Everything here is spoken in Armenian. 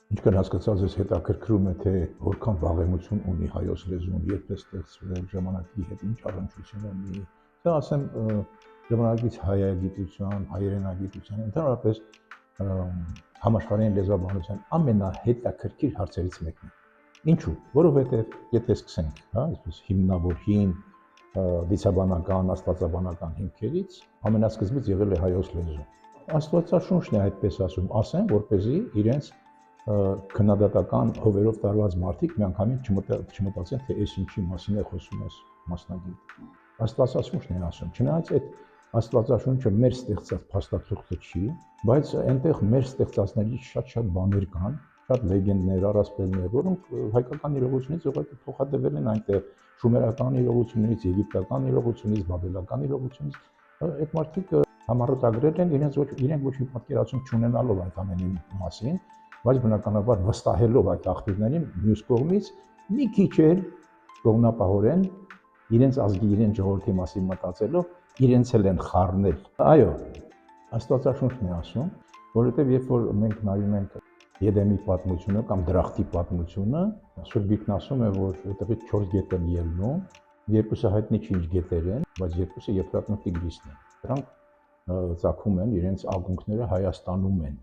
Ինչքան հասկացած ես հետաքրքրում է թե որքան վաղեմություն ունի հայոց լեզուն, երբ է ստեղծվել, ժամանակի հետ ինչ առնչություն ունի։ Դա ասեմ ժամանակից հայագիտության, հայերենագիտության, ընդհանրապես համաշխարհային լեզվաբանության ամենահետաքրքիր հարցերից մեկն է։ Ինչու՞։ Որովհետև եթե սկսենք, այսպես հիմնավոր հին դիցաբանական, աստվածաբանական հիմքերից, ամենասկզբից եղել է հայոց լեզու։ Աստվածաշունչն է այդպես ասում, ասեն, որպեսզի իրենց քննադատական հովերով տարված մարդիկ միանգամից չմտածեն, թե այս ինչի մասին է խոսում այս մասնագետը։ Աստվածաշունչն է ասում, չնայած այդ աստվածաշունչը մեր ստեղծած փաստաթուղթը չի, բայց այնտեղ մեր ստեղծածներից շատ բաներ կան, շատ լեգենդներ, առասպելներ, որոնք հայկական իրողությունից ուղղակի փոխադրվել են այնտեղ շումերական իրողությունից, եգիպտական իրողությունից, բաբելական իրողությունից, այդ մարդիկ համառոտագրել են իրենք ոչ մի պատկերացում չունենալով այդ ամենի մասին, բայց բնականաբար վստահելով այդ աղբյուրներին, մյուս կողմից մի քիչ էլ կողմնապահորեն իրենց ազգի, իրենց ժողովրդի մասին մտածելով, իրենց էլ են խառնել։ Այո, Աստվածաշունչն է ասում, որովհետև երբ որ մենք նայում ենք Եդեմի պատմությունը կամ Դրախտի պատմությունը, Սուրբ Գիրքն ասում է, որ այդտեղից 4 գետ են ելնում, երկուսը հայտնի չի ինչ գետեր են, բայց երկուսը Եփրատ ու Տիգրիսն են։ Դրանք ծագում են, իրենց ակունքները Հայաստանում են։